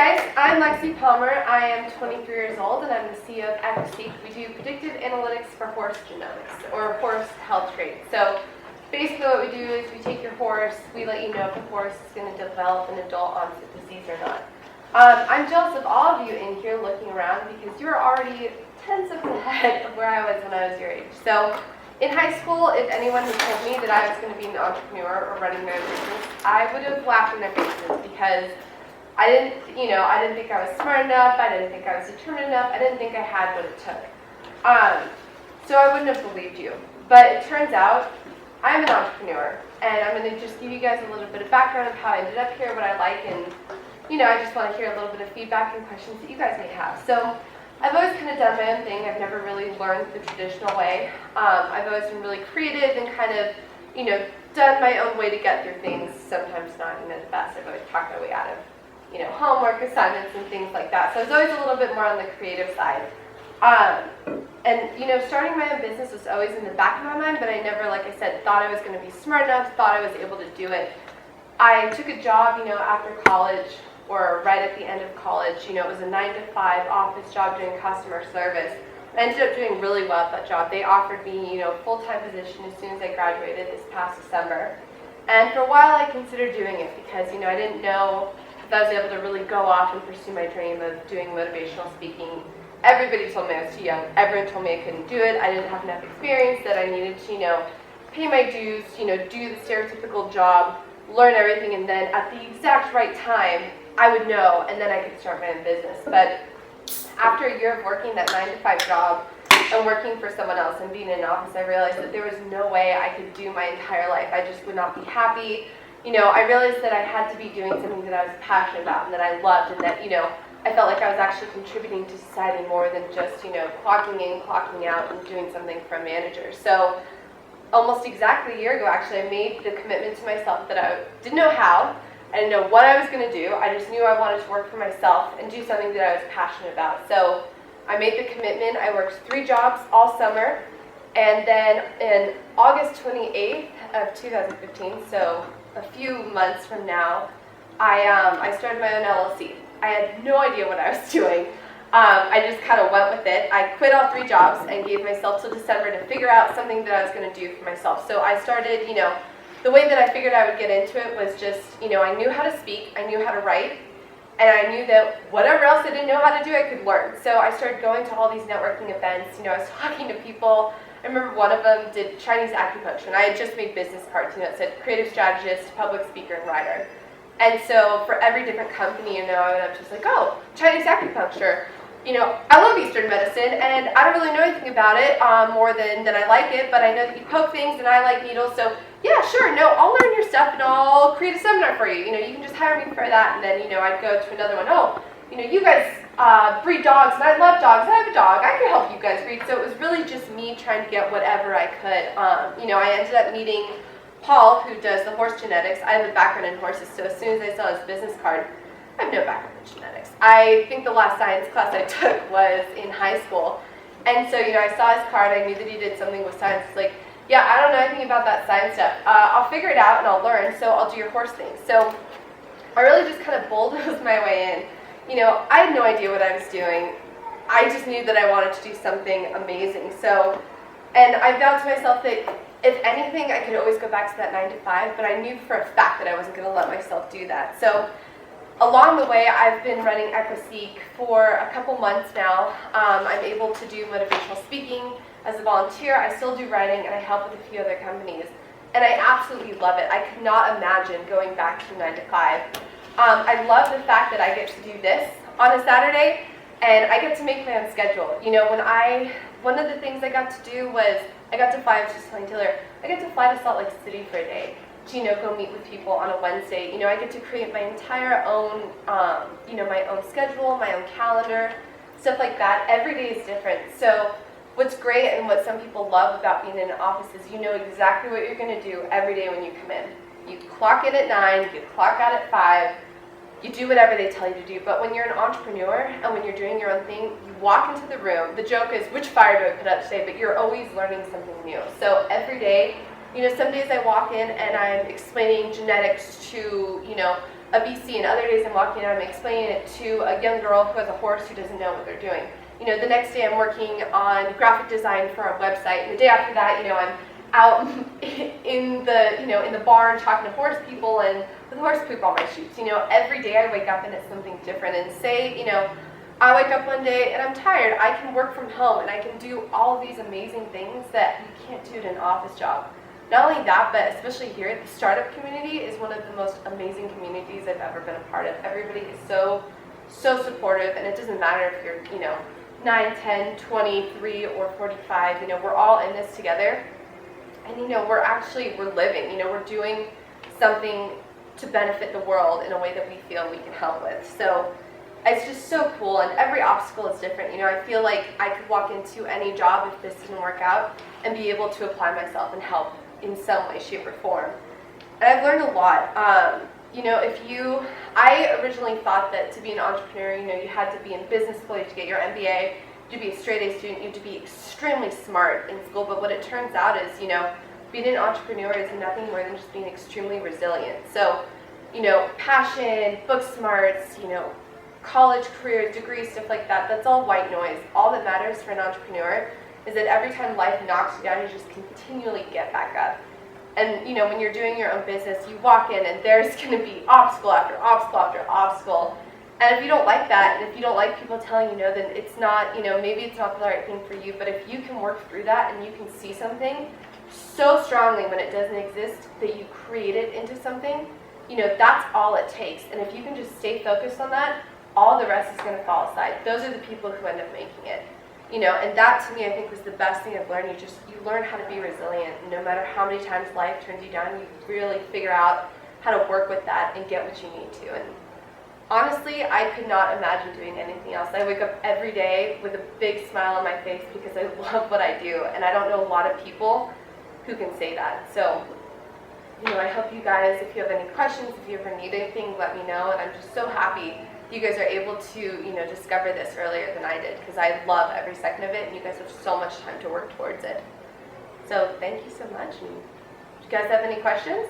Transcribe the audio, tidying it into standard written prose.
guys, I'm Lexi Palmer. I am 23 years old and I'm the CEO of Equiseq. We do predictive analytics for horse genomics or horse health traits. So basically what we do is we take your horse, we let you know if the horse is going to develop an adult onset disease or not. I'm jealous of all of you in here looking around because you're already 10 steps ahead of where I was when I was your age. So in high school, if anyone had told me that I was going to be an entrepreneur or running my own business, I would have laughed in their faces because I didn't think I was smart enough, I didn't think I was determined enough, I didn't think I had what it took. So I wouldn't have believed you. But it turns out, I'm an entrepreneur, and I'm going to just give you guys a little bit of background of how I ended up here, what I like, and I just want to hear a little bit of feedback and questions that you guys may have. So I've always kind of done my own thing. I've never really learned the traditional way. I've always been really creative and kind of, done my own way to get through things, sometimes not, the best. I've always talked my way out of homework assignments and things like that. So it's always a little bit more on the creative side. And starting my own business was always in the back of my mind, but I never, like I said, thought I was going to be smart enough, thought I was able to do it. I took a job, after college or right at the end of college. It was a 9-to-5 office job doing customer service. I ended up doing really well at that job. They offered me, a full-time position as soon as I graduated this past December. And for a while I considered doing it because, I didn't know if I was able to really go off and pursue my dream of doing motivational speaking. Everybody told me I was too young. Everyone told me I couldn't do it. I didn't have enough experience, that I needed to, pay my dues, do the stereotypical job, learn everything, and then at the exact right time, I would know, and then I could start my own business. But after a year of working that 9-to-5 job and working for someone else and being in an office, I realized that there was no way I could do my entire life. I just would not be happy. I realized that I had to be doing something that I was passionate about and that I loved, and that, I felt like I was actually contributing to society more than just, clocking in, clocking out, and doing something for a manager. So almost exactly a year ago, actually, I made the commitment to myself that I didn't know how, I didn't know what I was going to do. I just knew I wanted to work for myself and do something that I was passionate about. So I made the commitment. I worked 3 jobs all summer, and then in August 28th of 2015, so a few months from now, I started my own LLC. I had no idea what I was doing. I just kind of went with it. I quit all 3 jobs and gave myself till December to figure out something that I was going to do for myself. So I started, the way that I figured I would get into it was just, I knew how to speak, I knew how to write, and I knew that whatever else I didn't know how to do, I could learn. So I started going to all these networking events. I was talking to people. I remember one of them did Chinese acupuncture, and I had just made business cards, it said creative strategist, public speaker, and writer. And so for every different company, I went up to just like, oh, Chinese acupuncture. I love Eastern medicine, and I don't really know anything about it more than I like it, but I know that you poke things, and I like needles, so yeah, sure, no, I'll learn your stuff, and I'll create a seminar for you. You can just hire me for that, and then, I'd go to another one. Oh, you guys breed dogs, and I love dogs. I have a dog. I can help you guys breed. So it was really just me trying to get whatever I could. I ended up meeting Paul, who does the horse genetics. I have a background in horses, so as soon as I saw his business card, I have no background in genetics. I think the last science class I took was in high school. And so, I saw his card. I knew that he did something with science. It's like, yeah, I don't know anything about that science stuff. I'll figure it out and I'll learn, so I'll do your horse thing. So I really just kind of bulldozed my way in. I had no idea what I was doing. I just knew that I wanted to do something amazing. So, and I vowed to myself that if anything, I could always go back to that 9-to-5, but I knew for a fact that I wasn't going to let myself do that. So along the way, I've been running Equiseq for a couple months now. I'm able to do motivational speaking as a volunteer. I still do writing, and I help with a few other companies. And I absolutely love it. I could not imagine going back to 9-to-5. I love the fact that I get to do this on a Saturday, and I get to make my own schedule. One of the things I got to do was, I got to fly, I was just telling Taylor, I get to fly to Salt Lake City for a day to, go meet with people on a Wednesday. I get to create my entire own, my own schedule, my own calendar, stuff like that. Every day is different. So what's great and what some people love about being in an office is you know exactly what you're going to do every day when you come in. You clock in at 9, you clock out at 5, you do whatever they tell you to do. But when you're an entrepreneur and when you're doing your own thing, you walk into the room. The joke is, which fire do I put up today? But you're always learning something new. So every day You know, some days I walk in and I'm explaining genetics to, you know, a VC, and other days I'm walking in and I'm explaining it to a young girl who has a horse who doesn't know what they're doing. You know, the next day I'm working on graphic design for our website, and the day after that, you know, I'm out in the barn talking to horse people and with horse poop on my shoes. You know, every day I wake up and it's something different. And say, you know, I wake up one day and I'm tired, I can work from home and I can do all of these amazing things that you can't do in an office job. Not only that, but especially here, the startup community is one of the most amazing communities I've ever been a part of. Everybody is so supportive, and it doesn't matter if you're, you know, 9, 10, 23, or 45, you know, we're all in this together. And, you know, we're living, you know, we're doing something to benefit the world in a way that we feel we can help with. So it's just so cool, and every obstacle is different. You know, I feel like I could walk into any job if this didn't work out and be able to apply myself and help in some way, shape, or form. And I've learned a lot. You know, I originally thought that to be an entrepreneur, you know, you had to be in business school, you had to get your MBA, to be a straight A student, you have to be extremely smart in school. But what it turns out is, you know, being an entrepreneur is nothing more than just being extremely resilient. So, you know, passion, book smarts, you know, college career, degrees, stuff like that, that's all white noise. All that matters for an entrepreneur is that every time life knocks you down, you just continually get back up. And, you know, when you're doing your own business, you walk in and there's going to be obstacle after obstacle after obstacle. And if you don't like that, and if you don't like people telling you no, then it's not, you know, maybe it's not the right thing for you. But if you can work through that and you can see something so strongly when it doesn't exist that you create it into something, you know, that's all it takes. And if you can just stay focused on that, all the rest is going to fall aside. Those are the people who end up making it. You know, and that to me I think was the best thing I've learned. You learn how to be resilient. No matter how many times life turns you down, you really figure out how to work with that and get what you need to. And honestly, I could not imagine doing anything else. I wake up every day with a big smile on my face because I love what I do, and I don't know a lot of people who can say that. So, you know, I hope you guys, if you have any questions, if you ever need anything, let me know. And I'm just so happy you guys are able to, you know, discover this earlier than I did, because I love every second of it, and you guys have so much time to work towards it. So thank you so much. And do you guys have any questions?